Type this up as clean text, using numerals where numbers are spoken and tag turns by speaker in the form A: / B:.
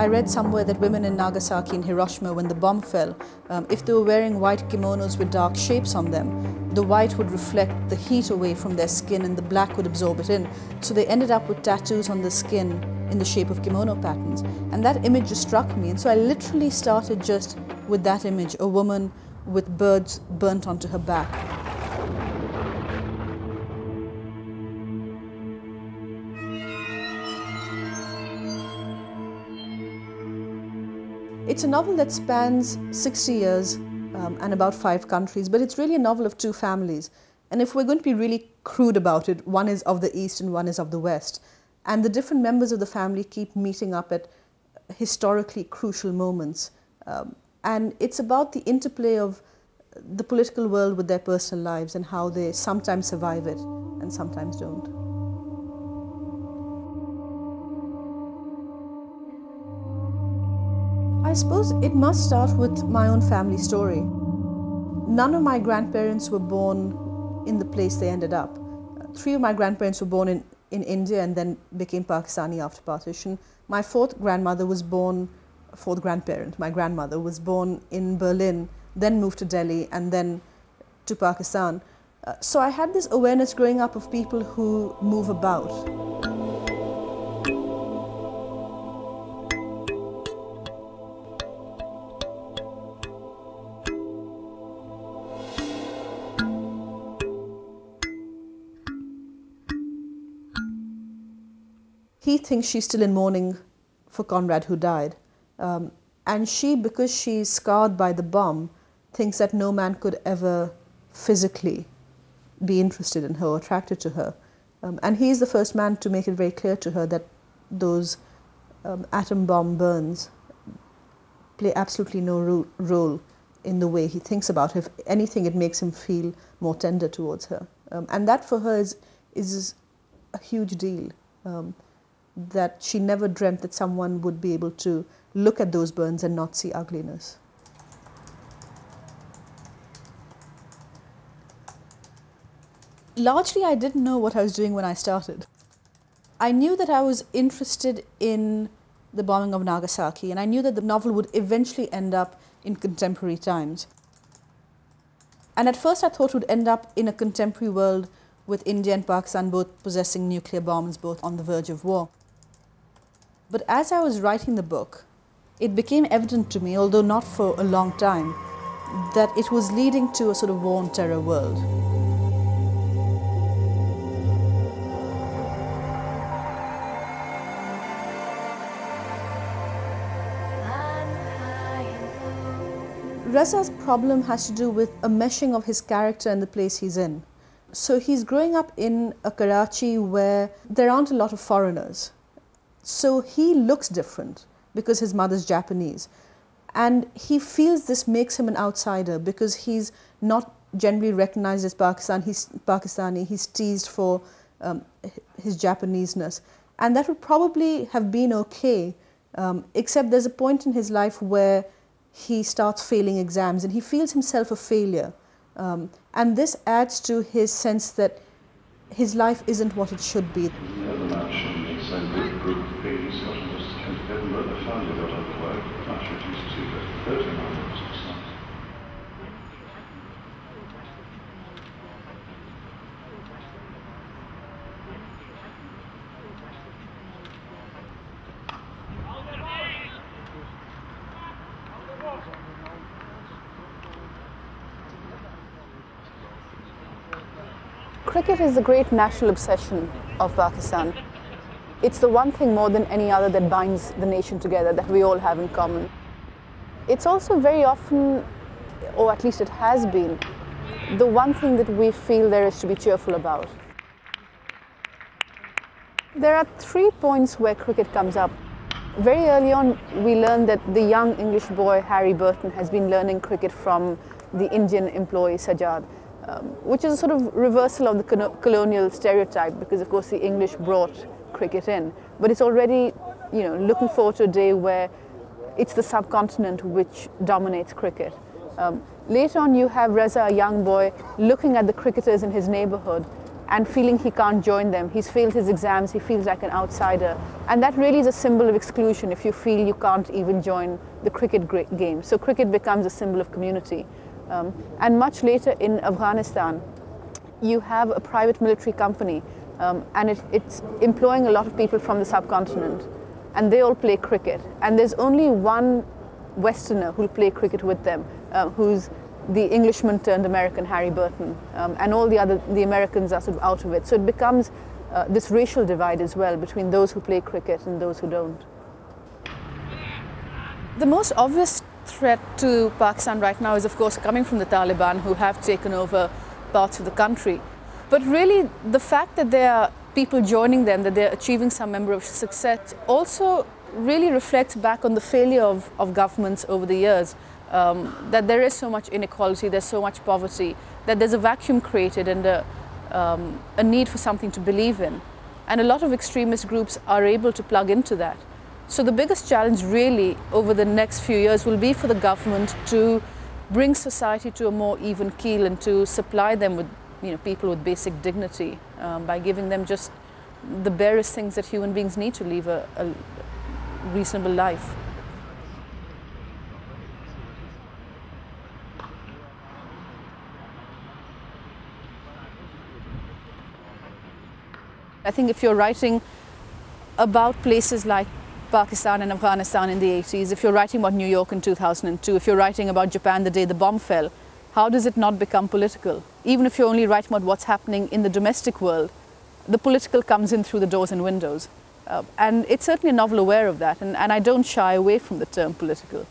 A: I read somewhere that women in Nagasaki and Hiroshima, when the bomb fell, if they were wearing white kimonos with dark shapes on them, the white would reflect the heat away from their skin and the black would absorb it in. So they ended up with tattoos on the skin in the shape of kimono patterns. And that image just struck me. And so I literally started just with that image, a woman with birds burnt onto her back. It's a novel that spans 60 years and about 5 countries, but it's really a novel of 2 families. And if we're going to be really crude about it, one is of the East and one is of the West. And the different members of the family keep meeting up at historically crucial moments. And it's about the interplay of the political world with their personal lives and how they sometimes survive it and sometimes don't. I suppose it must start with my own family story. None of my grandparents were born in the place they ended up. 3 of my grandparents were born in India and then became Pakistani after partition. My 4th grandmother was born, 4th grandparent, my grandmother, was born in Berlin, then moved to Delhi and then to Pakistan. So I had this awareness growing up of people who move about. He thinks she's still in mourning for Conrad who died. And she, because she's scarred by the bomb, thinks that no man could ever physically be interested in her or attracted to her. And he's the first man to make it very clear to her that those atom bomb burns play absolutely no role in the way he thinks about her. If anything, it makes him feel more tender towards her. And that for her is a huge deal. That she never dreamt that someone would be able to look at those burns and not see ugliness. Largely, I didn't know what I was doing when I started. I knew that I was interested in the bombing of Nagasaki, and I knew that the novel would eventually end up in contemporary times. And at first I thought it would end up in a contemporary world with India and Pakistan both possessing nuclear bombs, both on the verge of war. But as I was writing the book, it became evident to me, although not for a long time, that it was leading to a sort of war on terror world. Reza's problem has to do with a meshing of his character and the place he's in. So he's growing up in a Karachi where there aren't a lot of foreigners. So he looks different because his mother's Japanese. And he feels this makes him an outsider because he's not generally recognized as Pakistani. He's teased for his Japaneseness. And that would probably have been okay, except there's a point in his life where he starts failing exams and he feels himself a failure. And this adds to his sense that his life isn't what it should be. Cricket is the great national obsession of Pakistan. It's the one thing more than any other that binds the nation together, that we all have in common. It's also very often, or at least it has been, the one thing that we feel there is to be cheerful about. There are 3 points where cricket comes up. Very early on, we learn that the young English boy, Harry Burton, has been learning cricket from the Indian employee, Sajjad. Which is a sort of reversal of the colonial stereotype, because of course the English brought cricket in. But it's already, looking forward to a day where it's the subcontinent which dominates cricket. Later on you have Reza, a young boy, looking at the cricketers in his neighborhood and feeling he can't join them. He's failed his exams, he feels like an outsider. And that really is a symbol of exclusion if you feel you can't even join the cricket game. So cricket becomes a symbol of community. And much later in Afghanistan, you have a private military company and it's employing a lot of people from the subcontinent, and they all play cricket. And there's only one Westerner who'll play cricket with them, who's the Englishman turned American Harry Burton, and all the Americans are sort of out of it. So it becomes this racial divide as well between those who play cricket and those who don't. The most obvious threat to Pakistan right now is, of course, coming from the Taliban, who have taken over parts of the country. But really, the fact that there are people joining them, that they're achieving some measure of success, also really reflects back on the failure of governments over the years. That there is so much inequality, there's so much poverty, that there's a vacuum created and a need for something to believe in. And a lot of extremist groups are able to plug into that. So the biggest challenge really over the next few years will be for the government to bring society to a more even keel and to supply them with people with basic dignity by giving them just the barest things that human beings need to live a reasonable life. I think if you're writing about places like Pakistan and Afghanistan in the 80s, if you're writing about New York in 2002, if you're writing about Japan the day the bomb fell, how does it not become political? Even if you're only writing about what's happening in the domestic world, the political comes in through the doors and windows. And it's certainly a novel aware of that, and I don't shy away from the term political.